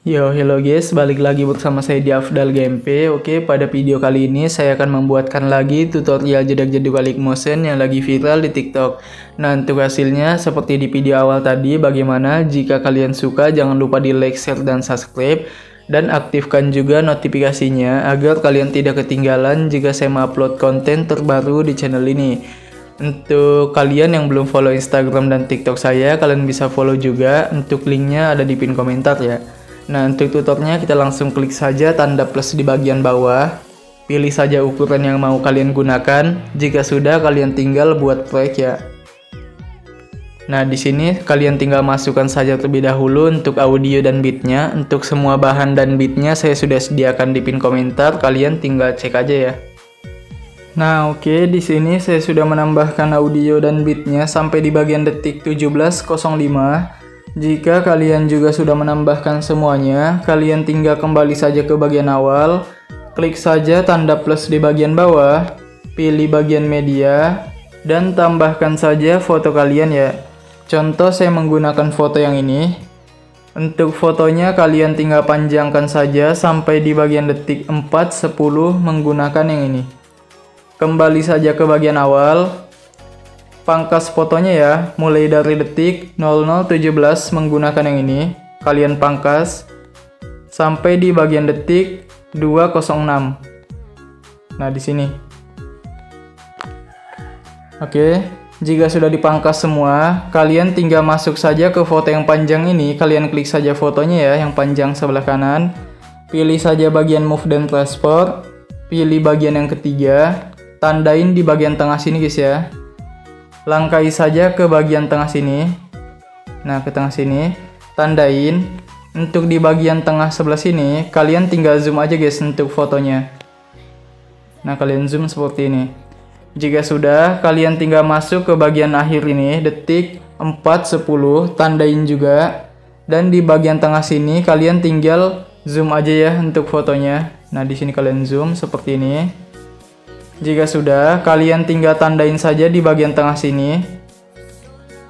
Yo, hello guys, balik lagi bersama saya di Afdal GMP. Oke, pada video kali ini saya akan membuatkan lagi tutorial jedak-jeduk balik motion yang lagi viral di TikTok. Nah, untuk hasilnya seperti di video awal tadi, bagaimana jika kalian suka jangan lupa di like, share, dan subscribe. Dan aktifkan juga notifikasinya agar kalian tidak ketinggalan jika saya upload konten terbaru di channel ini. Untuk kalian yang belum follow Instagram dan TikTok saya, kalian bisa follow juga. Untuk linknya ada di pin komentar ya. Nah, untuk tutornya kita langsung klik saja tanda plus di bagian bawah. Pilih saja ukuran yang mau kalian gunakan. Jika sudah, kalian tinggal buat proyek ya. Nah, di sini kalian tinggal masukkan saja terlebih dahulu untuk audio dan beatnya. Untuk semua bahan dan beatnya saya sudah sediakan di pin komentar. Kalian tinggal cek aja ya. Nah, oke, di sini saya sudah menambahkan audio dan beatnya sampai di bagian detik 17.05. Jika kalian juga sudah menambahkan semuanya, kalian tinggal kembali saja ke bagian awal, klik saja tanda plus di bagian bawah, pilih bagian media, dan tambahkan saja foto kalian ya. Contoh saya menggunakan foto yang ini. Untuk fotonya kalian tinggal panjangkan saja sampai di bagian detik 4.10 menggunakan yang ini. Kembali saja ke bagian awal. Pangkas fotonya ya, mulai dari detik 0017 menggunakan yang ini. Kalian pangkas sampai di bagian detik 206. Nah, di sini. Oke, jika sudah dipangkas semua, kalian tinggal masuk saja ke foto yang panjang ini. Kalian klik saja fotonya ya, yang panjang sebelah kanan. Pilih saja bagian move dan transport. Pilih bagian yang ketiga. Tandain di bagian tengah sini guys ya. Langkai saja ke bagian tengah sini. Nah, ke tengah sini. Tandain. Untuk di bagian tengah sebelah sini, kalian tinggal zoom aja guys untuk fotonya. Nah, kalian zoom seperti ini. Jika sudah, kalian tinggal masuk ke bagian akhir ini, detik 4.10, tandain juga. Dan di bagian tengah sini, kalian tinggal zoom aja ya untuk fotonya. Nah, di sini kalian zoom seperti ini. Jika sudah, kalian tinggal tandain saja di bagian tengah sini.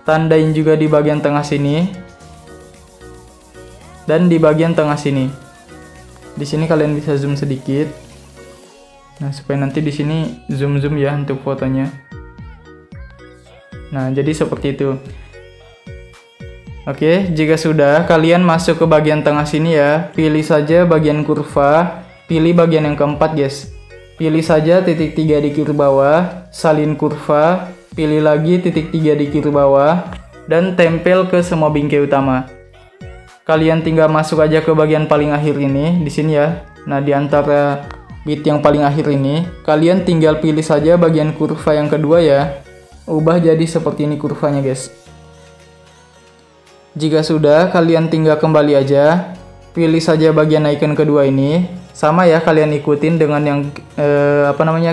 Tandain juga di bagian tengah sini. Dan di bagian tengah sini. Di sini kalian bisa zoom sedikit. Nah, supaya nanti di sini zoom ya untuk fotonya. Nah, jadi seperti itu. Oke, jika sudah, kalian masuk ke bagian tengah sini ya. Pilih saja bagian kurva. Pilih bagian yang keempat guys. Pilih saja titik 3 di kiri bawah, salin kurva, pilih lagi titik 3 di kiri bawah, dan tempel ke semua bingkai utama. Kalian tinggal masuk aja ke bagian paling akhir ini, di sini ya. Nah, di antara bit yang paling akhir ini, kalian tinggal pilih saja bagian kurva yang kedua ya. Ubah jadi seperti ini kurvanya guys. Jika sudah, kalian tinggal kembali aja. Pilih saja bagian icon kedua ini. Sama ya, kalian ikutin dengan yang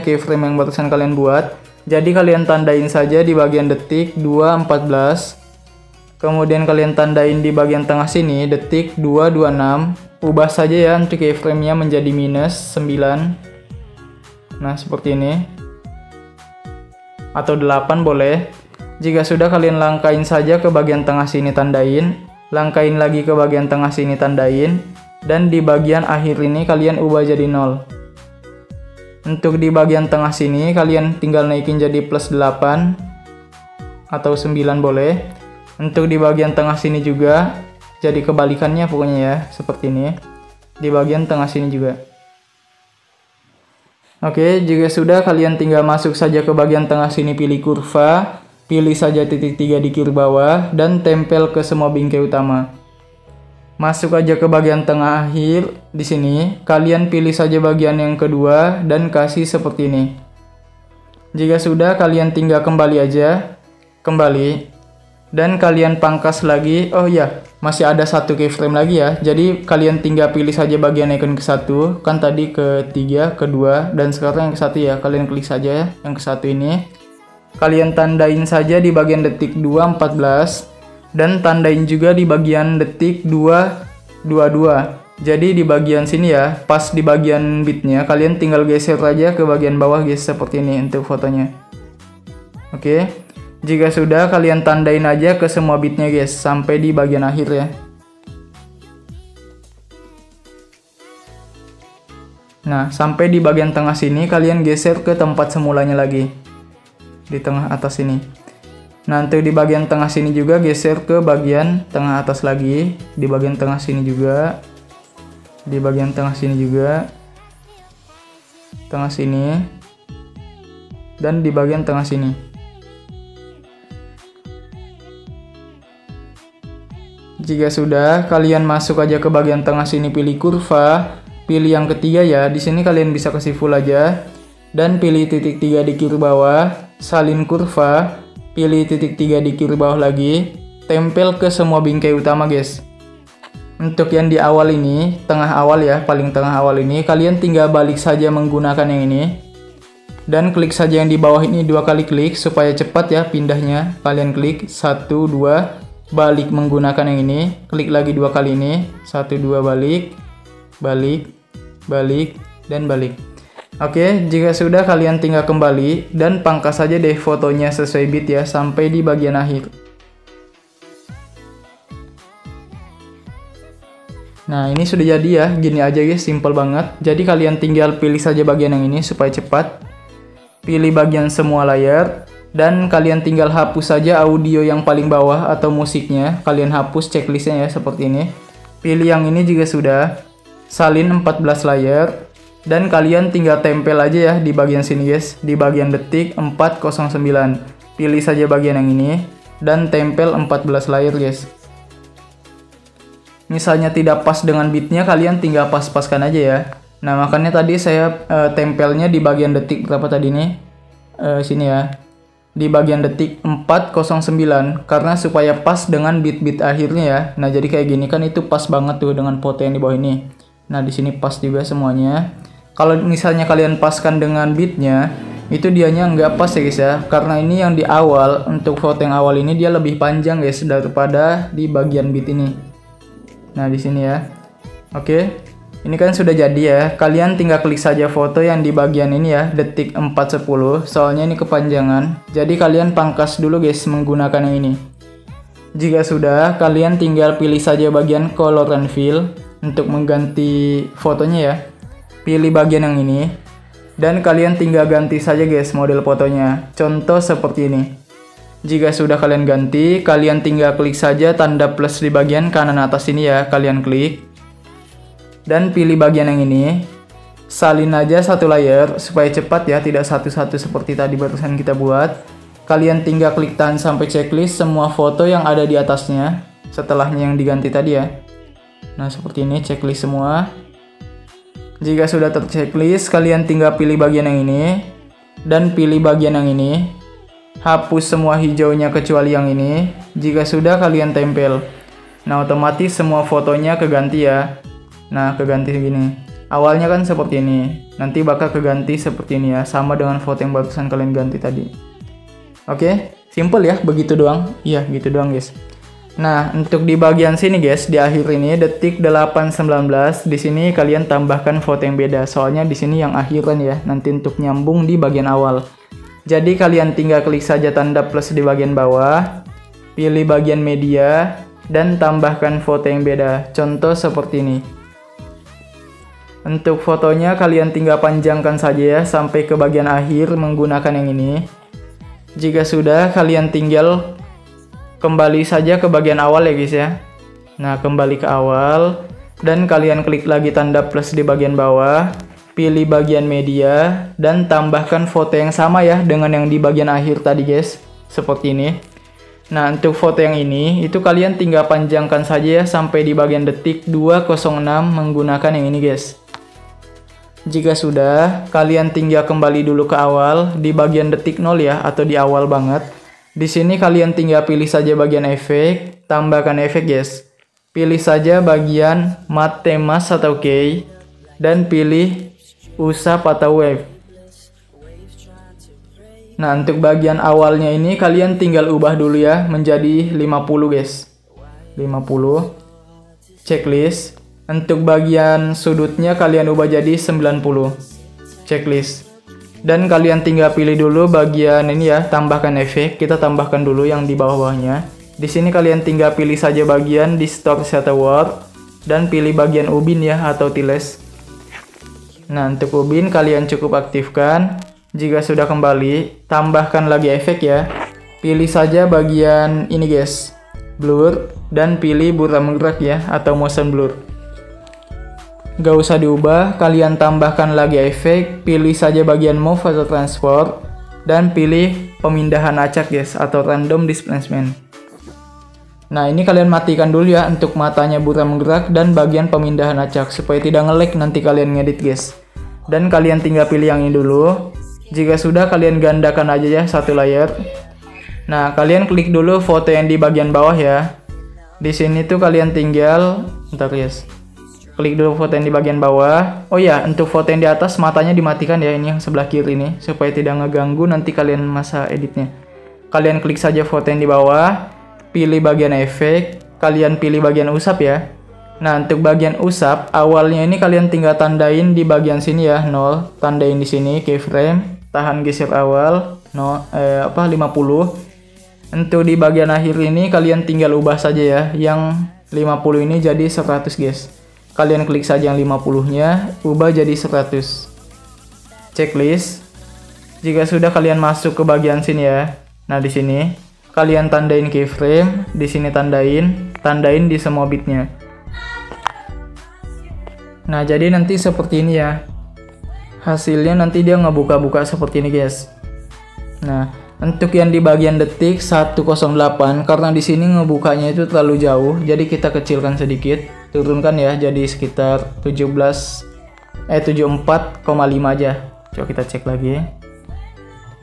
keyframe yang barusan kalian buat. Jadi kalian tandain saja di bagian detik 2.14. Kemudian kalian tandain di bagian tengah sini detik 2.26. Ubah saja ya untuk keyframe-nya menjadi -9. Nah, seperti ini. Atau 8 boleh. Jika sudah, kalian langkain saja ke bagian tengah sini tandain. Langkain lagi ke bagian tengah sini tandain. Dan di bagian akhir ini kalian ubah jadi 0. Untuk di bagian tengah sini kalian tinggal naikin jadi +8 atau 9 boleh. Untuk di bagian tengah sini juga jadi kebalikannya pokoknya ya, seperti ini. Di bagian tengah sini juga. Oke, jika sudah, kalian tinggal masuk saja ke bagian tengah sini, pilih kurva, pilih saja titik 3 di kiri bawah, dan tempel ke semua bingkai utama. Masuk aja ke bagian tengah akhir di sini. Kalian pilih saja bagian yang kedua dan kasih seperti ini. Jika sudah, kalian tinggal kembali aja. Kembali. Dan kalian pangkas lagi. Oh iya, masih ada satu keyframe lagi ya. Jadi kalian tinggal pilih saja bagian icon ke-1. Kan tadi ke-3, ke-2, dan sekarang yang ke-1 ya. Kalian klik saja ya yang ke-1 ini. Kalian tandain saja di bagian detik 2.14. Dan tandain juga di bagian detik 2.22. Jadi di bagian sini ya, pas di bagian bitnya, kalian tinggal geser aja ke bagian bawah guys, seperti ini untuk fotonya. Oke, jika sudah, kalian tandain aja ke semua bitnya guys, sampai di bagian akhir ya. Nah, sampai di bagian tengah sini kalian geser ke tempat semulanya lagi. Di tengah atas sini. Nanti di bagian tengah sini juga geser ke bagian tengah atas lagi. Di bagian tengah sini juga. Di bagian tengah sini juga. Tengah sini. Dan di bagian tengah sini. Jika sudah, kalian masuk aja ke bagian tengah sini, pilih kurva. Pilih yang ketiga ya, di sini kalian bisa kasih full aja. Dan pilih titik 3 di kiri bawah, salin kurva. Pilih titik 3 di kiri bawah lagi. Tempel ke semua bingkai utama guys. Untuk yang di awal ini, tengah awal ya, paling tengah awal ini, kalian tinggal balik saja menggunakan yang ini. Dan klik saja yang di bawah ini 2 kali klik, supaya cepat ya pindahnya. Kalian klik, 1, 2, balik menggunakan yang ini. Klik lagi 2 kali ini, 1, 2, balik. Balik. Balik dan balik. Oke, jika sudah kalian tinggal kembali dan pangkas saja deh fotonya sesuai bit ya sampai di bagian akhir. Nah, ini sudah jadi ya, gini aja guys, simple banget. Jadi kalian tinggal pilih saja bagian yang ini supaya cepat. Pilih bagian semua layar dan kalian tinggal hapus saja audio yang paling bawah atau musiknya. Kalian hapus checklistnya ya seperti ini. Pilih yang ini jika sudah. Salin 14 layar dan kalian tinggal tempel aja ya di bagian sini guys, di bagian detik 409. Pilih saja bagian yang ini dan tempel 14 layar guys. Misalnya tidak pas dengan bitnya, kalian tinggal pas-paskan aja ya. Nah, makanya tadi saya tempelnya di bagian detik berapa tadi nih? Sini ya. Di bagian detik 409 karena supaya pas dengan bit-bit akhirnya ya. Nah, jadi kayak gini kan itu pas banget tuh dengan foto yang di bawah ini. Nah, di sini pas juga semuanya. Kalau misalnya kalian paskan dengan bitnya, itu dianya nggak pas ya guys ya. Karena ini yang di awal, untuk foto yang awal ini dia lebih panjang guys daripada di bagian bit ini. Nah, di sini ya. Oke. Ini kan sudah jadi ya. Kalian tinggal klik saja foto yang di bagian ini ya, detik 410. Soalnya ini kepanjangan. Jadi kalian pangkas dulu guys menggunakan yang ini. Jika sudah, kalian tinggal pilih saja bagian color and fill. Untuk mengganti fotonya ya, pilih bagian yang ini dan kalian tinggal ganti saja guys model fotonya, contoh seperti ini. Jika sudah kalian ganti, kalian tinggal klik saja tanda plus di bagian kanan atas ini ya, kalian klik dan pilih bagian yang ini, salin aja 1 layer supaya cepat ya, tidak satu-satu seperti tadi barusan kita buat. Kalian tinggal klik tahan sampai checklist semua foto yang ada di atasnya setelahnya yang diganti tadi ya. Nah, seperti ini checklist semua. Jika sudah terchecklist, kalian tinggal pilih bagian yang ini dan pilih bagian yang ini. Hapus semua hijaunya kecuali yang ini. Jika sudah, kalian tempel. Nah, otomatis semua fotonya keganti ya. Nah, keganti segini. Awalnya kan seperti ini. Nanti bakal keganti seperti ini ya, sama dengan foto yang barusan kalian ganti tadi. Oke, simple ya, begitu doang. Iya, gitu doang guys. Nah, untuk di bagian sini guys, di akhir ini detik 8:19, di sini kalian tambahkan foto yang beda. Soalnya di sini yang akhiran ya, nanti untuk nyambung di bagian awal. Jadi kalian tinggal klik saja tanda plus di bagian bawah, pilih bagian media dan tambahkan foto yang beda. Contoh seperti ini. Untuk fotonya kalian tinggal panjangkan saja ya sampai ke bagian akhir menggunakan yang ini. Jika sudah, kalian tinggal kembali saja ke bagian awal ya guys ya. Nah, kembali ke awal dan kalian klik lagi tanda plus di bagian bawah, pilih bagian media dan tambahkan foto yang sama ya dengan yang di bagian akhir tadi guys, seperti ini. Nah, untuk foto yang ini itu kalian tinggal panjangkan saja ya sampai di bagian detik 2:06 menggunakan yang ini guys. Jika sudah, kalian tinggal kembali dulu ke awal di bagian detik 0 ya, atau di awal banget. Di sini kalian tinggal pilih saja bagian efek, tambahkan efek guys. Pilih saja bagian matte mask atau key dan pilih usap atau wave. Nah, untuk bagian awalnya ini kalian tinggal ubah dulu ya menjadi 50 guys. 50. Checklist. Untuk bagian sudutnya kalian ubah jadi 90. Checklist. Dan kalian tinggal pilih dulu bagian ini ya, tambahkan efek. Kita tambahkan dulu yang di bawah-bawahnya. Di sini kalian tinggal pilih saja bagian distort shutter word dan pilih bagian ubin ya atau tiles. Nah, untuk ubin kalian cukup aktifkan. Jika sudah kembali, tambahkan lagi efek ya. Pilih saja bagian ini guys, blur, dan pilih buram gerak ya, atau motion blur. Gak usah diubah, kalian tambahkan lagi efek, pilih saja bagian move atau transport, dan pilih pemindahan acak guys, atau random displacement. Nah, ini kalian matikan dulu ya untuk matanya buram gerak dan bagian pemindahan acak, supaya tidak nge-lag nanti kalian ngedit guys. Dan kalian tinggal pilih yang ini dulu. Jika sudah, kalian gandakan aja ya satu layer. Nah, kalian klik dulu foto yang di bagian bawah ya. Di sini tuh kalian tinggal, bentar guys. Klik dulu foto yang di bagian bawah. Oh ya, untuk foto yang di atas matanya dimatikan ya, ini yang sebelah kiri nih, supaya tidak ngeganggu nanti kalian masa editnya. Kalian klik saja foto yang di bawah, pilih bagian efek, kalian pilih bagian usap ya. Nah, untuk bagian usap awalnya ini kalian tinggal tandain di bagian sini ya, 0. Tandain di sini keyframe. Tahan geser awal 50. Untuk di bagian akhir ini kalian tinggal ubah saja ya, yang 50 ini jadi 100 guys. Kalian klik saja yang 50-nya, ubah jadi 100. Checklist. Jika sudah, kalian masuk ke bagian sini ya. Nah, di sini kalian tandain keyframe, di sini tandain di semua bitnya. Nah, jadi nanti seperti ini ya. Hasilnya nanti dia ngebuka-buka seperti ini guys. Nah, untuk yang di bagian detik 108, karena di sini ngebukanya itu terlalu jauh, jadi kita kecilkan sedikit, turunkan ya, jadi sekitar 74,5 aja. Coba kita cek lagi.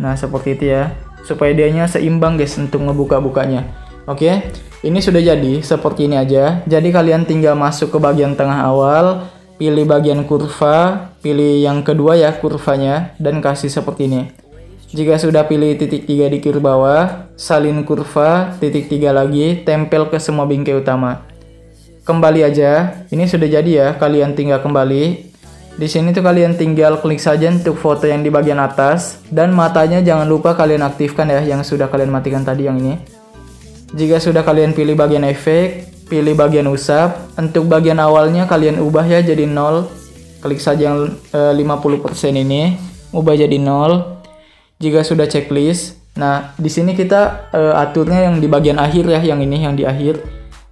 Nah, seperti itu ya, supaya dianya seimbang guys untuk ngebuka-bukanya. Oke, ini sudah jadi seperti ini aja. Jadi kalian tinggal masuk ke bagian tengah awal, pilih bagian kurva, pilih yang kedua ya kurvanya, dan kasih seperti ini. Jika sudah, pilih titik 3 di kiri bawah, salin kurva, titik 3 lagi, tempel ke semua bingkai utama. Kembali aja, ini sudah jadi ya, kalian tinggal kembali. Di sini tuh kalian tinggal klik saja untuk foto yang di bagian atas, dan matanya jangan lupa kalian aktifkan ya, yang sudah kalian matikan tadi yang ini. Jika sudah, kalian pilih bagian efek, pilih bagian usap. Untuk bagian awalnya kalian ubah ya jadi 0. Klik saja yang 50% ini, ubah jadi 0. Jika sudah, checklist. Nah, di sini kita aturnya yang di bagian akhir ya, yang ini yang di akhir.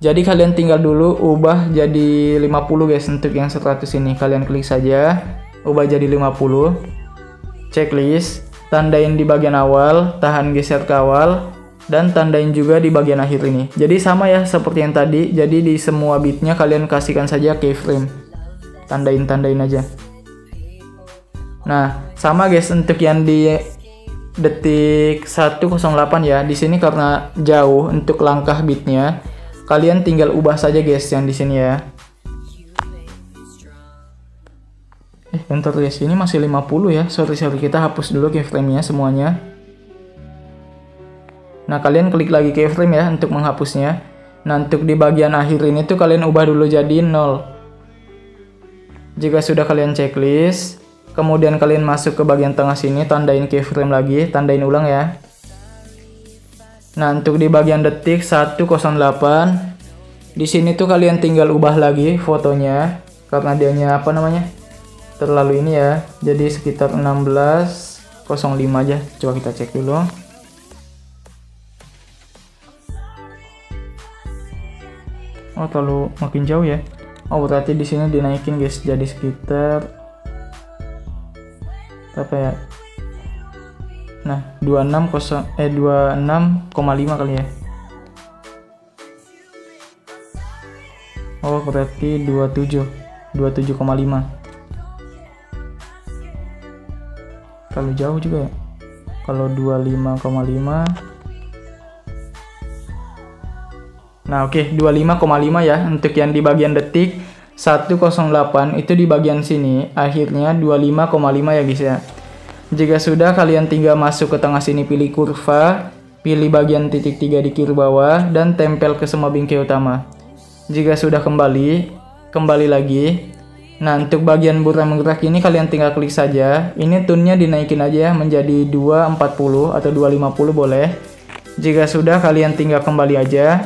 Jadi kalian tinggal dulu ubah jadi 50 guys. Untuk yang 100 ini kalian klik saja, ubah jadi 50. Checklist, tandain di bagian awal, tahan geser ke awal, dan tandain juga di bagian akhir ini. Jadi sama ya seperti yang tadi. Jadi di semua bitnya kalian kasihkan saja keyframe, tandain aja. Nah, sama guys untuk yang di detik 108 ya. Di sini karena jauh untuk langkah bitnya, kalian tinggal ubah saja guys yang di sini ya. Bentar guys, ini masih 50 ya. Sorry, kita hapus dulu keyframe-nya semuanya. Nah, kalian klik lagi keyframe ya untuk menghapusnya. Nah, untuk di bagian akhir ini tuh kalian ubah dulu jadi 0. Jika sudah, kalian checklist, kemudian kalian masuk ke bagian tengah sini, tandain keyframe lagi, tandain ulang ya. Nah, untuk di bagian detik 108, di sini tuh kalian tinggal ubah lagi fotonya, karena dianya terlalu ini ya, jadi sekitar 16:05 aja. Coba kita cek dulu. Oh, terlalu makin jauh ya. Oh, berarti di sini dinaikin guys, jadi sekitar apa ya? Nah, 26,5 kali ya. Oh, berarti 27,5. Terlalu jauh juga ya. Kalau 25,5. Nah, oke, 25,5 ya untuk yang di bagian detik 108 itu di bagian sini akhirnya 25,5 ya guys ya. Jika sudah, kalian tinggal masuk ke tengah sini, pilih kurva, pilih bagian titik 3 di kiri bawah, dan tempel ke semua bingkai utama. Jika sudah, kembali lagi. Nah, untuk bagian buram gerak ini kalian tinggal klik saja. Ini tune-nya dinaikin aja ya menjadi 240 atau 250 boleh. Jika sudah, kalian tinggal kembali aja.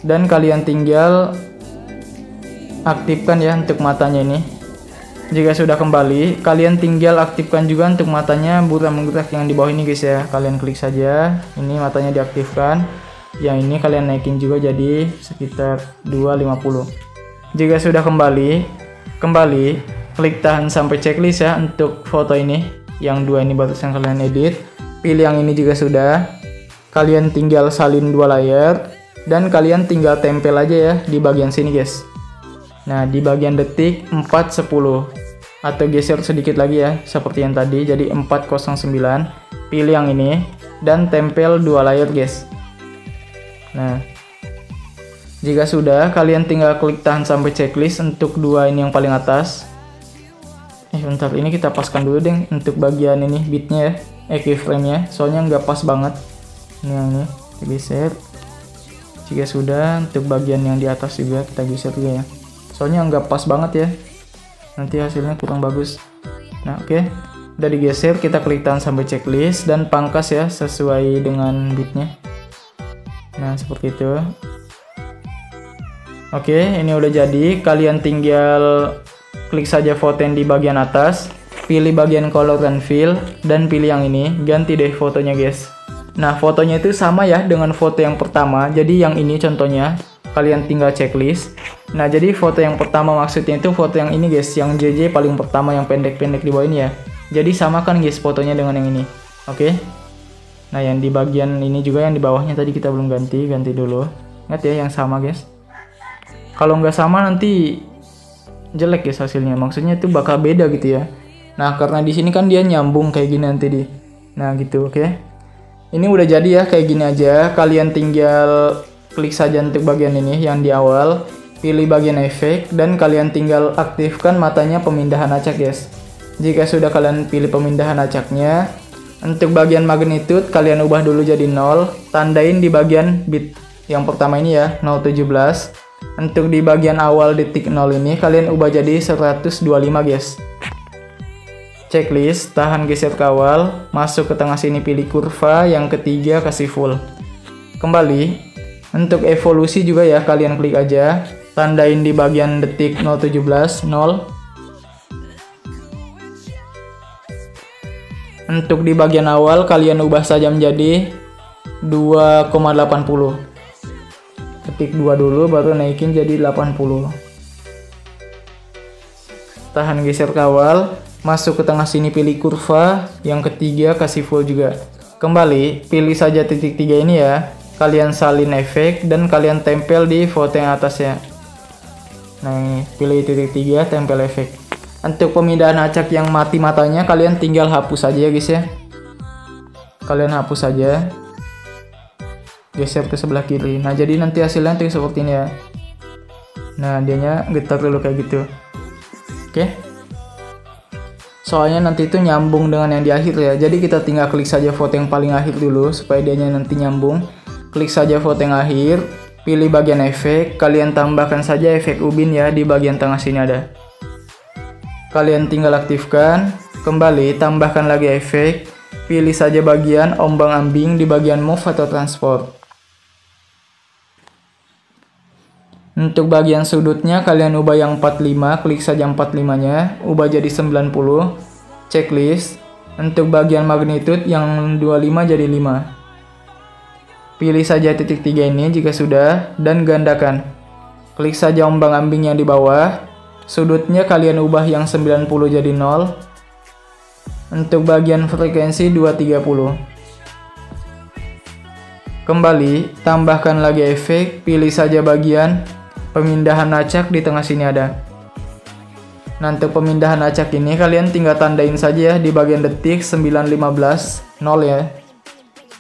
Dan kalian tinggal aktifkan ya untuk matanya ini. Jika sudah kembali, kalian tinggal aktifkan juga untuk matanya buram menggerak yang di bawah ini guys ya. Kalian klik saja, ini matanya diaktifkan. Yang ini kalian naikin juga jadi sekitar 250. Jika sudah kembali, klik tahan sampai checklist ya untuk foto ini. Yang dua ini barusan kalian edit. Pilih yang ini juga sudah. Kalian tinggal salin dua layar dan kalian tinggal tempel aja ya di bagian sini guys. Nah, di bagian detik 410 atau geser sedikit lagi ya seperti yang tadi jadi 409. Pilih yang ini dan tempel dua layar guys. Nah, jika sudah, kalian tinggal klik tahan sampai checklist untuk dua ini yang paling atas. Bentar, ini kita paskan dulu deh untuk bagian ini bitnya ya, keyframe-nya, soalnya nggak pas banget. Ini yang ini, kita geser. Jika sudah, untuk bagian yang di atas juga kita geser juga ya, soalnya nggak pas banget ya, nanti hasilnya kurang bagus. Nah, oke. Udah digeser, kita klik tahan sampai checklist dan pangkas ya sesuai dengan bitnya. Nah, seperti itu. Oke, ini udah jadi. Kalian tinggal klik saja foto yang di bagian atas, pilih bagian color and fill, dan pilih yang ini, ganti deh fotonya guys. Nah, fotonya itu sama ya dengan foto yang pertama, jadi yang ini contohnya, kalian tinggal checklist. Nah, jadi foto yang pertama maksudnya itu foto yang ini guys, yang JJ paling pertama yang pendek-pendek di bawah ini ya. Jadi samakan guys fotonya dengan yang ini, oke? Nah, yang di bagian ini juga yang di bawahnya tadi kita belum ganti dulu. Ingat ya yang sama guys. Kalau nggak sama nanti jelek guys hasilnya, maksudnya itu bakal beda gitu ya. Nah, karena di sini kan dia nyambung kayak gini nanti di. Nah, gitu, oke. Ini udah jadi ya kayak gini aja. Kalian tinggal klik saja untuk bagian ini yang di awal, pilih bagian efek dan kalian tinggal aktifkan matanya pemindahan acak guys. Jika sudah kalian pilih pemindahan acaknya, untuk bagian magnitude kalian ubah dulu jadi 0, tandain di bagian bit yang pertama ini ya, 017. Untuk di bagian awal detik 0 ini kalian ubah jadi 125 guys. Checklist, tahan geser ke awal, masuk ke tengah sini pilih kurva, yang ketiga kasih full. Kembali, untuk evolusi juga ya kalian klik aja, tandain di bagian detik 017, 0. Untuk di bagian awal kalian ubah saja menjadi 2,80. Ketik 2 dulu baru naikin jadi 80. Tahan geser ke awal, masuk ke tengah sini pilih kurva, yang ketiga kasih full juga. Kembali, pilih saja titik 3 ini ya. Kalian salin efek dan kalian tempel di foto yang atasnya. Nah, ini pilih titik 3, tempel efek. Untuk pemindahan acak yang mati matanya kalian tinggal hapus aja ya guys ya. Kalian hapus saja. Geser ke sebelah kiri. Nah, jadi nanti hasilnya tuh seperti ini ya. Nah, dianya getar dulu kayak gitu. Oke. Soalnya nanti itu nyambung dengan yang di akhir ya. Jadi kita tinggal klik saja foto yang paling akhir dulu supaya dianya nanti nyambung. Klik saja foto yang akhir, pilih bagian efek, kalian tambahkan saja efek ubin ya di bagian tengah sini ada. Kalian tinggal aktifkan, kembali tambahkan lagi efek, pilih saja bagian ombang-ambing di bagian move atau transport. Untuk bagian sudutnya kalian ubah yang 45, klik saja 45-nya, ubah jadi 90. Checklist. Untuk bagian magnitude yang 25 jadi 5. Pilih saja titik 3 ini jika sudah dan gandakan. Klik saja ombang-ambing yang di bawah. Sudutnya kalian ubah yang 90 jadi 0. Untuk bagian frekuensi 230. Kembali, tambahkan lagi efek, pilih saja bagian pemindahan acak di tengah sini ada. Nah, untuk pemindahan acak ini kalian tinggal tandain saja ya di bagian detik 915 0 ya.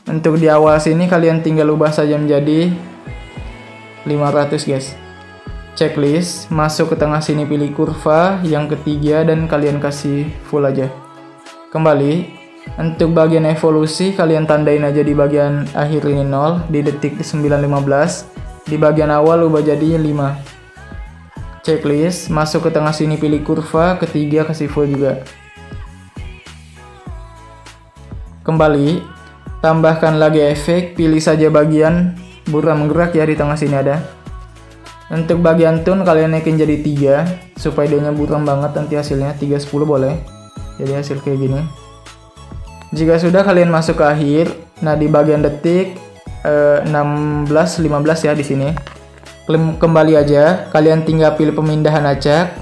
Untuk di awal sini kalian tinggal ubah saja menjadi 500 guys. Checklist, masuk ke tengah sini pilih kurva, yang ketiga dan kalian kasih full aja. Kembali, untuk bagian evolusi kalian tandain aja di bagian akhir ini 0, di detik 915. Di bagian awal ubah jadi 5. Checklist, masuk ke tengah sini pilih kurva, ketiga kasih full juga. Kembali, tambahkan lagi efek, pilih saja bagian buram menggerak ya di tengah sini ada. Untuk bagian tone kalian naikin jadi 3 supaya dia buram banget nanti hasilnya. 310 boleh. Jadi hasil kayak gini. Jika sudah kalian masuk ke akhir, nah di bagian detik 16 15 ya di sini. Kembali aja, kalian tinggal pilih pemindahan acak.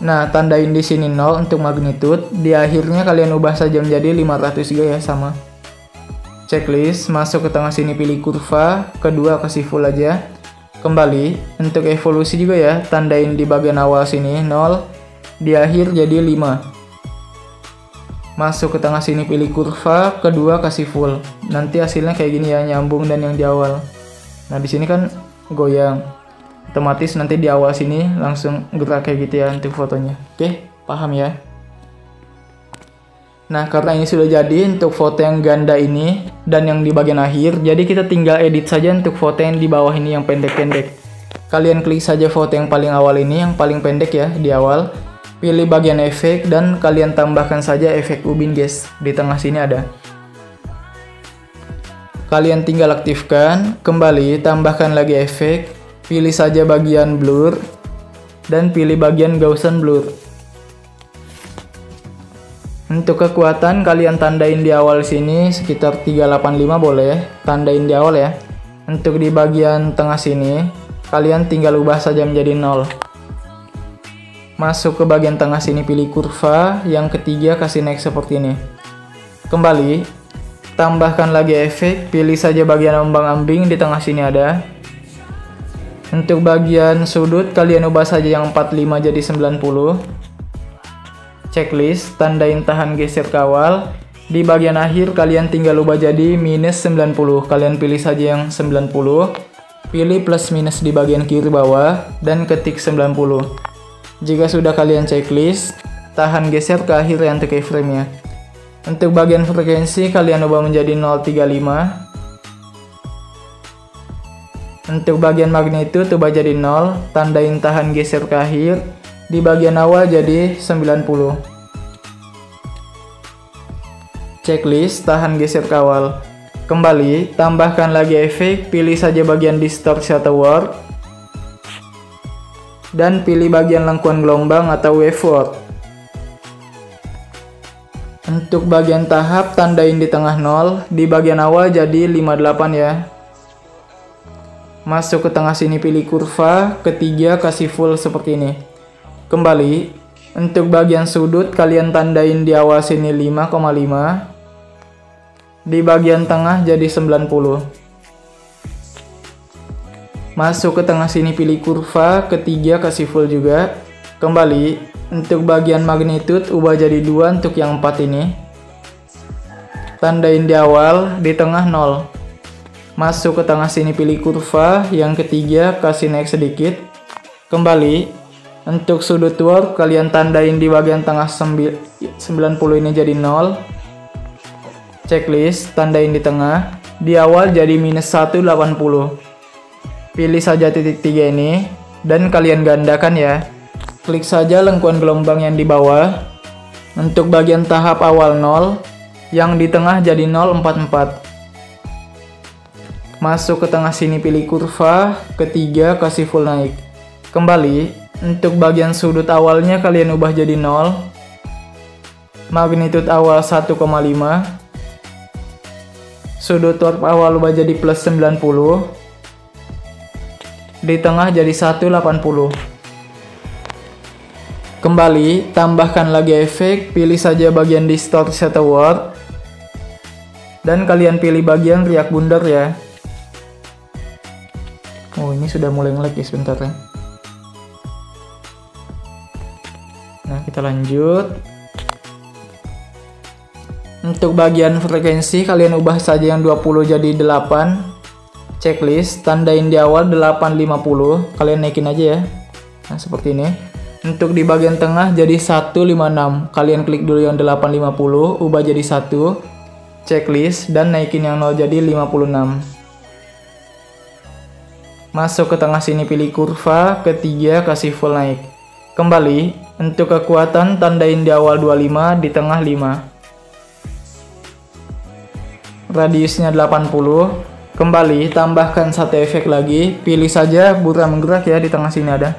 Nah, tandain di sini 0 untuk magnitude. Di akhirnya kalian ubah saja menjadi 500 juga ya, sama. Checklist, masuk ke tengah sini pilih kurva, kedua kasih full aja. Kembali, untuk evolusi juga ya, tandain di bagian awal sini 0, di akhir jadi 5. Masuk ke tengah sini pilih kurva, kedua kasih full. Nanti hasilnya kayak gini ya, nyambung dan yang di awal. Nah, di sini kan goyang. Otomatis nanti di awal sini langsung gerak kayak gitu ya untuk fotonya. Oke, paham ya? Nah, karena ini sudah jadi untuk foto yang ganda ini dan yang di bagian akhir, jadi kita tinggal edit saja untuk foto yang di bawah ini yang pendek-pendek. Kalian klik saja foto yang paling awal ini, yang paling pendek ya, di awal. Pilih bagian efek dan kalian tambahkan saja efek ubin guys. Di tengah sini ada. Kalian tinggal aktifkan, kembali tambahkan lagi efek. Pilih saja bagian blur dan pilih bagian Gaussian blur. Untuk kekuatan kalian tandain di awal sini sekitar 385 boleh, tandain di awal ya. Untuk di bagian tengah sini kalian tinggal ubah saja menjadi 0. Masuk ke bagian tengah sini pilih kurva, yang ketiga kasih naik seperti ini. Kembali, tambahkan lagi efek, pilih saja bagian ombang-ambing di tengah sini ada. Untuk bagian sudut kalian ubah saja yang 45 jadi 90. Checklist, tandain tahan geser ke awal. Di bagian akhir kalian tinggal ubah jadi minus 90. Kalian pilih saja yang 90. Pilih plus minus di bagian kiri bawah dan ketik 90. Jika sudah kalian checklist, tahan geser ke akhir ya untuk keyframe-nya. Untuk bagian frekuensi kalian ubah menjadi 035. Untuk bagian magnitude ubah jadi 0, tandain tahan geser ke akhir. Di bagian awal jadi 90. Checklist, tahan geser ke awal. Kembali, tambahkan lagi efek, pilih saja bagian distortion atau warp. Dan pilih bagian lengkuan gelombang atau waveword. Untuk bagian tahap tandain di tengah 0, di bagian awal jadi 58 ya. Masuk ke tengah sini pilih kurva, ketiga kasih full seperti ini. Kembali, untuk bagian sudut kalian tandain di awal sini 5,5. Di bagian tengah jadi 90. Masuk ke tengah sini pilih kurva, ketiga kasih full juga. Kembali, untuk bagian magnitude ubah jadi 2 untuk yang 4 ini. Tandain di awal, di tengah 0. Masuk ke tengah sini pilih kurva, yang ketiga kasih naik sedikit. Kembali, untuk sudut warp kalian tandain di bagian tengah 90 ini jadi 0. Checklist, tandain di tengah. Di awal jadi minus 180. Pilih saja titik 3 ini dan kalian gandakan ya. Klik saja lengkuan gelombang yang di bawah. Untuk bagian tahap awal 0, yang di tengah jadi 044. Masuk ke tengah sini pilih kurva, ketiga kasih full naik. Kembali, untuk bagian sudut awalnya kalian ubah jadi 0. Magnitude awal 1,5. Sudut warp awal ubah jadi plus 90. Di tengah jadi 180. Kembali, tambahkan lagi efek, pilih saja bagian distortion atau warp. Dan kalian pilih bagian riak bundar ya. Oh, ini sudah mulai nge-lag ya sebentar ya. Nah, kita lanjut. Untuk bagian frekuensi kalian ubah saja yang 20 jadi 8. Checklist, tandain di awal 850, kalian naikin aja ya. Nah, seperti ini. Untuk di bagian tengah jadi 156, kalian klik dulu yang 850, ubah jadi 1. Checklist, dan naikin yang 0 jadi 56. Masuk ke tengah sini pilih kurva, ketiga kasih full naik. Kembali, untuk kekuatan tandain di awal 25, di tengah 5. Radiusnya 80. Kembali, tambahkan satu efek lagi. Pilih saja buram gerak ya, di tengah sini ada.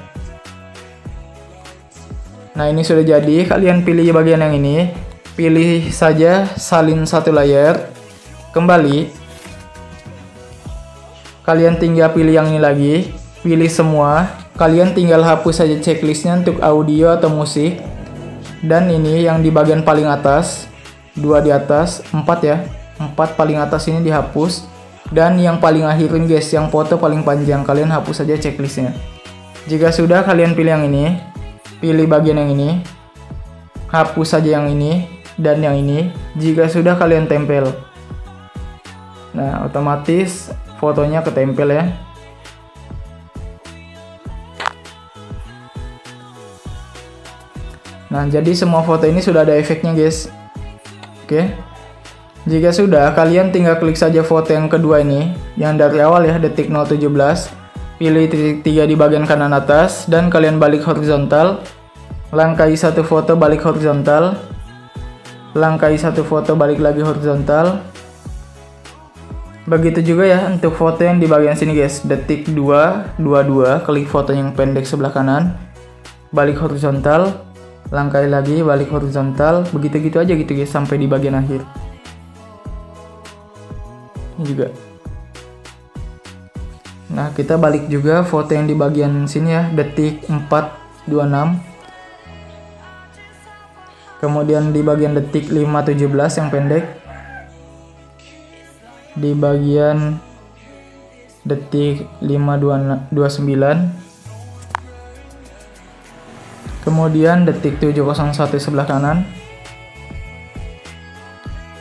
Nah, ini sudah jadi. Kalian pilih bagian yang ini. Pilih saja salin satu layar. Kembali. Kalian tinggal pilih yang ini lagi. Pilih semua. Kalian tinggal hapus saja checklistnya untuk audio atau musik. Dan ini yang di bagian paling atas. 2 di atas, 4 ya. 4 paling atas ini dihapus. Dan yang paling akhirin guys, yang foto paling panjang, kalian hapus saja checklistnya. Jika sudah, kalian pilih yang ini. Pilih bagian yang ini. Hapus saja yang ini dan yang ini. Jika sudah, kalian tempel. Nah, otomatis fotonya ketempel ya. Nah, jadi semua foto ini sudah ada efeknya guys. Oke. Jika sudah, kalian tinggal klik saja foto yang kedua ini, yang dari awal ya, detik 017. Pilih titik 3 di bagian kanan atas, dan kalian balik horizontal. Langkahi satu foto, balik horizontal. Langkahi satu foto, balik lagi horizontal. Begitu juga ya untuk foto yang di bagian sini guys, detik 222. Klik foto yang pendek sebelah kanan, balik horizontal. Langkahi lagi, balik horizontal. Begitu-gitu aja gitu guys, sampai di bagian akhir. Ini juga. Nah, kita balik juga foto yang di bagian sini ya, detik 426. Kemudian di bagian detik 517 yang pendek. Di bagian detik 529. Kemudian detik 701 sebelah kanan.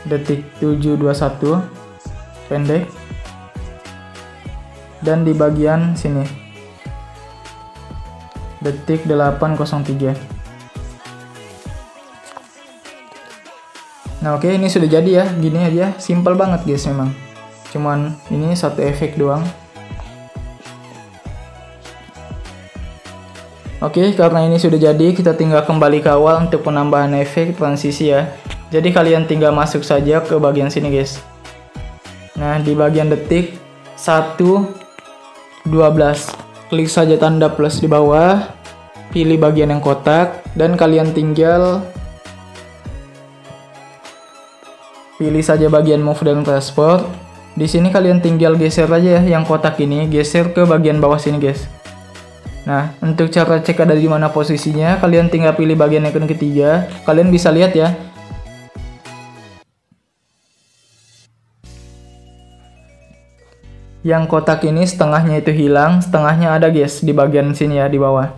Detik 721 pendek. Dan di bagian sini detik 803. Nah, oke, ini sudah jadi ya. Gini aja, simple banget guys memang. Cuman ini satu efek doang. Oke, karena ini sudah jadi, kita tinggal kembali ke awal untuk penambahan efek transisi ya. Jadi kalian tinggal masuk saja ke bagian sini guys. Nah, di bagian detik 1:12, klik saja tanda plus di bawah, pilih bagian yang kotak, dan kalian tinggal pilih saja bagian move dan transport. Di sini kalian tinggal geser aja ya yang kotak ini, geser ke bagian bawah sini guys. Nah, untuk cara cek ada di mana posisinya, kalian tinggal pilih bagian icon ketiga. Kalian bisa lihat ya. Yang kotak ini setengahnya itu hilang, setengahnya ada guys di bagian sini ya, di bawah.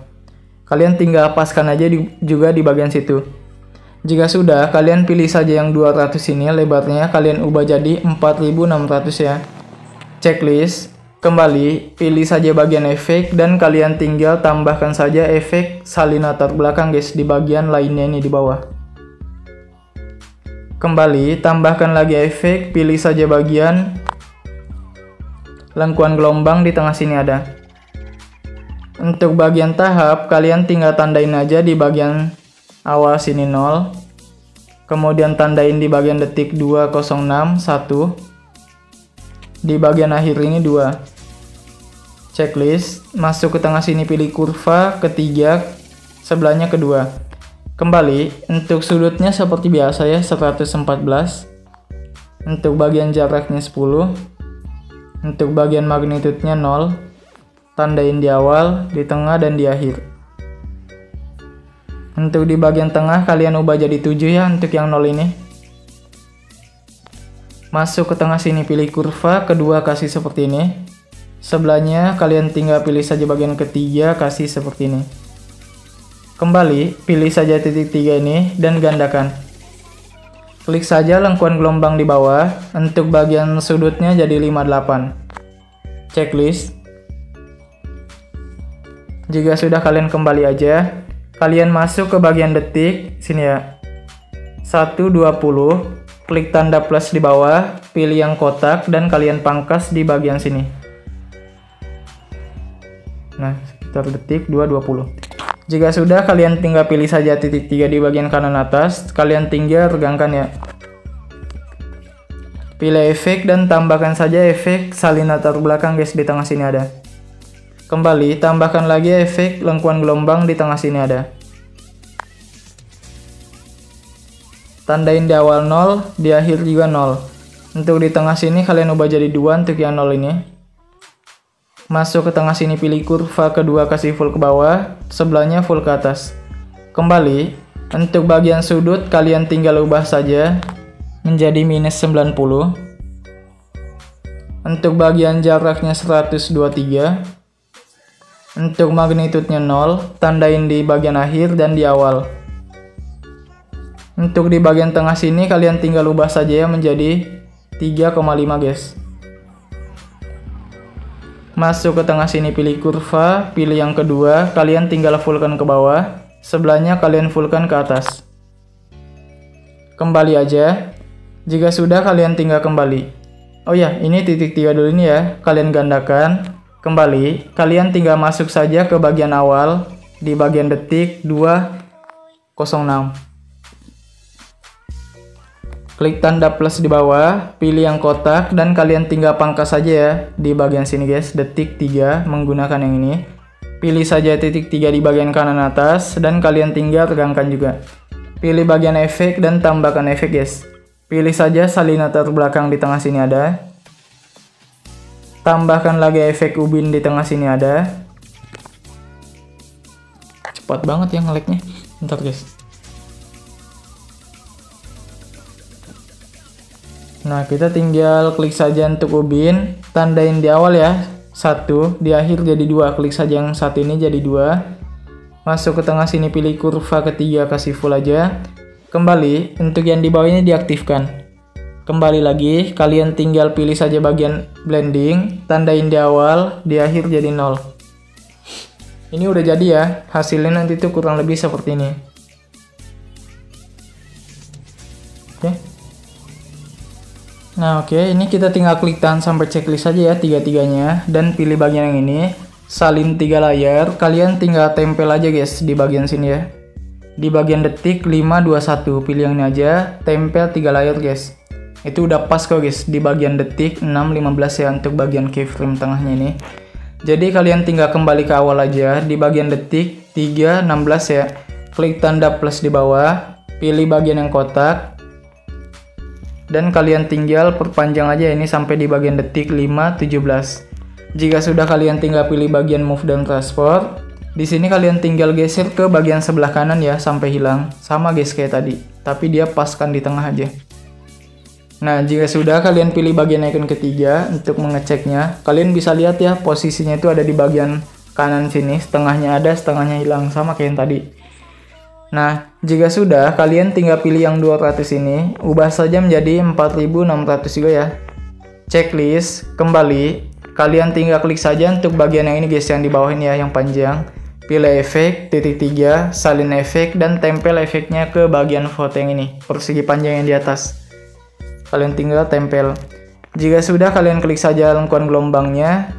Kalian tinggal paskan aja juga di bagian situ. Jika sudah, kalian pilih saja yang 200 ini, lebarnya kalian ubah jadi 4600 ya. Checklist, kembali, pilih saja bagian efek, dan kalian tinggal tambahkan saja efek salin latar belakang guys di bagian lainnya ini di bawah. Kembali, tambahkan lagi efek, pilih saja bagian lengkuan gelombang di tengah sini ada. Untuk bagian tahap, kalian tinggal tandain aja di bagian awal sini 0. Kemudian tandain di bagian detik 206 1. Di bagian akhir ini 2. Checklist, masuk ke tengah sini pilih kurva ketiga, sebelahnya kedua. Kembali, untuk sudutnya seperti biasa ya, 114. Untuk bagian jaraknya 10. Untuk bagian magnitudenya 0. Tandain di awal, di tengah, dan di akhir. Untuk di bagian tengah kalian ubah jadi 7 ya untuk yang 0 ini. Masuk ke tengah sini pilih kurva kedua, kasih seperti ini. Sebelahnya kalian tinggal pilih saja bagian ketiga, kasih seperti ini. Kembali, pilih saja titik 3 ini dan gandakan. Klik saja lengkuan gelombang di bawah. Untuk bagian sudutnya jadi 58. Checklist. Jika sudah, kalian kembali aja. Kalian masuk ke bagian detik sini ya, 1:20, klik tanda plus di bawah, pilih yang kotak, dan kalian pangkas di bagian sini. Nah, sekitar detik 2:20. Jika sudah, kalian tinggal pilih saja titik 3 di bagian kanan atas, kalian tinggal regangkan ya. Pilih efek dan tambahkan saja efek salin latar belakang guys, di tengah sini ada. Kembali, tambahkan lagi efek lengkuan gelombang, di tengah sini ada. Tandain di awal 0, di akhir juga 0. Untuk di tengah sini kalian ubah jadi 2 untuk yang 0 ini. Masuk ke tengah sini, pilih kurva kedua, kasih full ke bawah, sebelahnya full ke atas. Kembali, untuk bagian sudut kalian tinggal ubah saja menjadi minus 90. Untuk bagian jaraknya 123. Untuk magnitudenya 0, tandain di bagian akhir dan di awal. Untuk di bagian tengah sini kalian tinggal ubah saja ya menjadi 3,5 guys. Masuk ke tengah sini, pilih kurva, pilih yang kedua, kalian tinggal fullkan ke bawah, sebelahnya kalian fullkan ke atas. Kembali aja. Jika sudah kalian tinggal kembali. Oh ya, ini titik 3 dulu ini ya, kalian gandakan. Kembali, kalian tinggal masuk saja ke bagian awal di bagian detik 206. Klik tanda plus di bawah, pilih yang kotak dan kalian tinggal pangkas saja ya di bagian sini guys, detik 3 menggunakan yang ini. Pilih saja titik 3 di bagian kanan atas dan kalian tinggal tegangkan juga. Pilih bagian efek dan tambahkan efek guys. Pilih saja salin latar belakang, di tengah sini ada. Tambahkan lagi efek ubin, di tengah sini ada. Cepat banget ya nge-lag-nya. Bentar guys. Nah, kita tinggal klik saja untuk ubin, tandain di awal ya 1, di akhir jadi 2. Klik saja yang 1 ini jadi 2. Masuk ke tengah sini, pilih kurva ketiga, kasih full aja. Kembali, untuk yang di bawah ini diaktifkan. Kembali lagi, kalian tinggal pilih saja bagian blending, tandain di awal, di akhir jadi 0. Ini udah jadi ya, hasilnya nanti tuh kurang lebih seperti ini. Oke. Nah oke, ini kita tinggal klik tahan sampai checklist saja ya tiga-tiganya, dan pilih bagian yang ini, salin 3 layar, kalian tinggal tempel aja guys di bagian sini ya. Di bagian detik 521, pilih yang ini aja, tempel 3 layar guys. Itu udah pas kok guys, di bagian detik 615 ya untuk bagian keyframe tengahnya ini. Jadi kalian tinggal kembali ke awal aja, di bagian detik 316 ya, klik tanda plus di bawah, pilih bagian yang kotak. Dan kalian tinggal perpanjang aja ini sampai di bagian detik 517. Jika sudah kalian tinggal pilih bagian move dan transport. Di sini kalian tinggal geser ke bagian sebelah kanan ya sampai hilang. Sama guys kayak tadi, tapi dia paskan di tengah aja. Nah, jika sudah kalian pilih bagian icon ketiga untuk mengeceknya. Kalian bisa lihat ya posisinya itu ada di bagian kanan sini, setengahnya ada, setengahnya hilang, sama kayak yang tadi. Nah, jika sudah, kalian tinggal pilih yang 200 ini, ubah saja menjadi 4600 juga ya. Checklist, kembali, kalian tinggal klik saja untuk bagian yang ini guys, yang di bawah ini ya, yang panjang. Pilih efek, titik 3, salin efek, dan tempel efeknya ke bagian foto yang ini, persegi panjang yang di atas. Kalian tinggal tempel. Jika sudah, kalian klik saja lengkuan gelombangnya.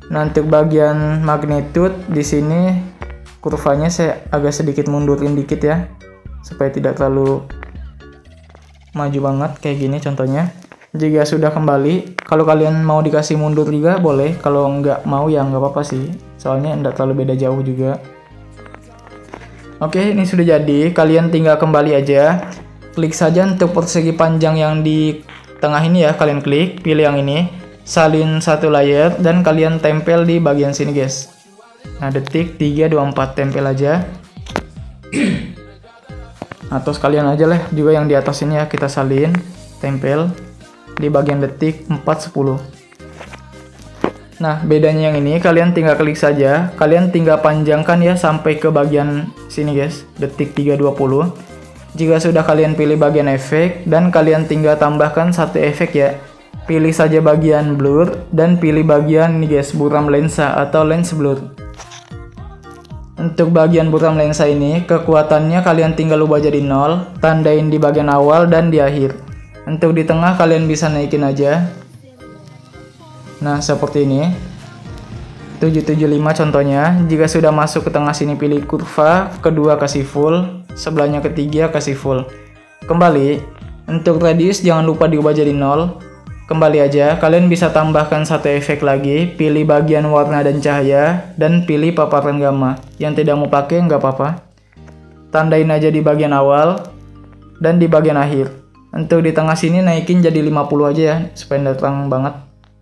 Nah, untuk bagian magnitude, di sini kurvanya saya agak sedikit mundurin dikit ya, supaya tidak terlalu maju banget kayak gini contohnya. Jika sudah kembali, kalau kalian mau dikasih mundur juga boleh, kalau nggak mau ya nggak apa-apa sih, soalnya nggak terlalu beda jauh juga. Oke, ini sudah jadi, kalian tinggal kembali aja, klik saja untuk persegi panjang yang di tengah ini ya, kalian klik, pilih yang ini, salin 1 layer, dan kalian tempel di bagian sini guys. Nah, detik 324 tempel aja. Atau sekalian aja lah juga yang di atas ini ya, kita salin, tempel di bagian detik 410. Nah, bedanya yang ini kalian tinggal klik saja, kalian tinggal panjangkan ya sampai ke bagian sini guys, detik 320. Jika sudah, kalian pilih bagian efek dan kalian tinggal tambahkan 1 efek ya. Pilih saja bagian blur dan pilih bagian ini guys, buram lensa atau lens blur. Untuk bagian buram lensa ini, kekuatannya kalian tinggal ubah jadi 0, tandain di bagian awal dan di akhir. Untuk di tengah kalian bisa naikin aja. Nah, seperti ini. 775 contohnya. Jika sudah masuk ke tengah sini, pilih kurva, kedua kasih full, sebelahnya ketiga kasih full. Kembali, untuk radius jangan lupa diubah jadi 0. Kembali aja, kalian bisa tambahkan satu efek lagi, pilih bagian warna dan cahaya, dan pilih paparan gamma. Yang tidak mau pakai nggak apa-apa. Tandain aja di bagian awal, dan di bagian akhir. Untuk di tengah sini naikin jadi 50 aja ya, supaya nggak terang banget,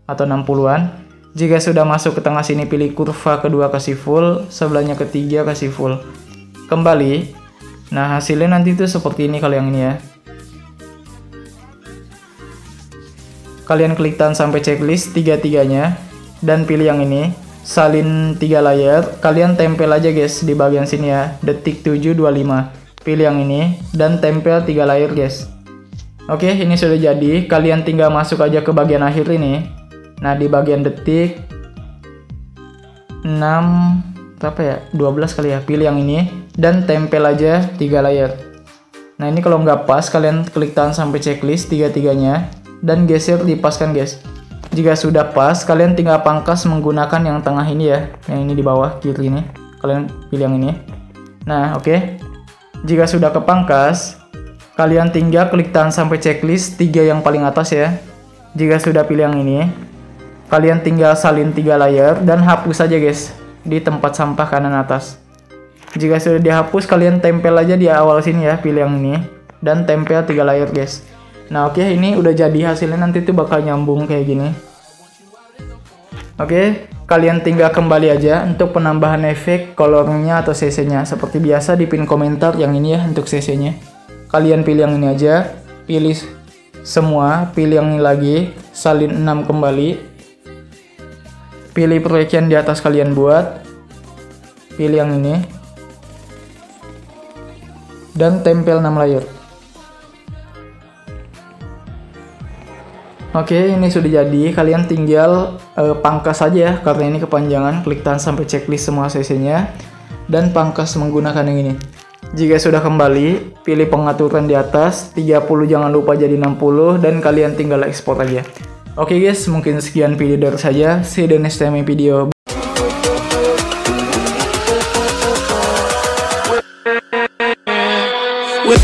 atau 60-an. Jika sudah masuk ke tengah sini, pilih kurva kedua kasih full, sebelahnya ketiga kasih full. Kembali, nah hasilnya nanti tuh seperti ini kalau yang ini ya. Kalian klik tahan sampai checklist tiga-tiganya dan pilih yang ini, salin 3 layar. Kalian tempel aja guys di bagian sini ya, detik 7.25. Pilih yang ini dan tempel 3 layar guys. Oke, ini sudah jadi. Kalian tinggal masuk aja ke bagian akhir ini. Nah, di bagian detik 6 berapa ya? 12 kali ya. Pilih yang ini dan tempel aja 3 layar. Nah, ini kalau nggak pas kalian klik tahan sampai checklist tiga-tiganya dan geser dipaskan guys. Jika sudah pas, kalian tinggal pangkas menggunakan yang tengah ini ya, yang ini di bawah kiri ini. Kalian pilih yang ini. Nah, oke. Jika sudah kepangkas, kalian tinggal klik tahan sampai checklist 3 yang paling atas ya. Jika sudah pilih yang ini, kalian tinggal salin 3 layar dan hapus saja guys di tempat sampah kanan atas. Jika sudah dihapus, kalian tempel aja di awal sini ya, pilih yang ini dan tempel 3 layar guys. Nah, oke, ini udah jadi hasilnya, nanti tuh bakal nyambung kayak gini. Oke, kalian tinggal kembali aja untuk penambahan efek colornya atau CC-nya. Seperti biasa di pin komentar yang ini ya untuk CC-nya. Kalian pilih yang ini aja, pilih semua, pilih yang ini lagi, salin 6 kembali. Pilih proyek yang di atas kalian buat. Pilih yang ini. Dan tempel 6 layer. Oke, ini sudah jadi. Kalian tinggal pangkas saja ya, karena ini kepanjangan. Klik tahan sampai checklist semua CC-nya dan pangkas menggunakan yang ini. Jika sudah kembali, pilih pengaturan di atas 30, jangan lupa jadi 60 dan kalian tinggal ekspor aja. Oke guys, mungkin sekian video dari saya. See you the next time video. With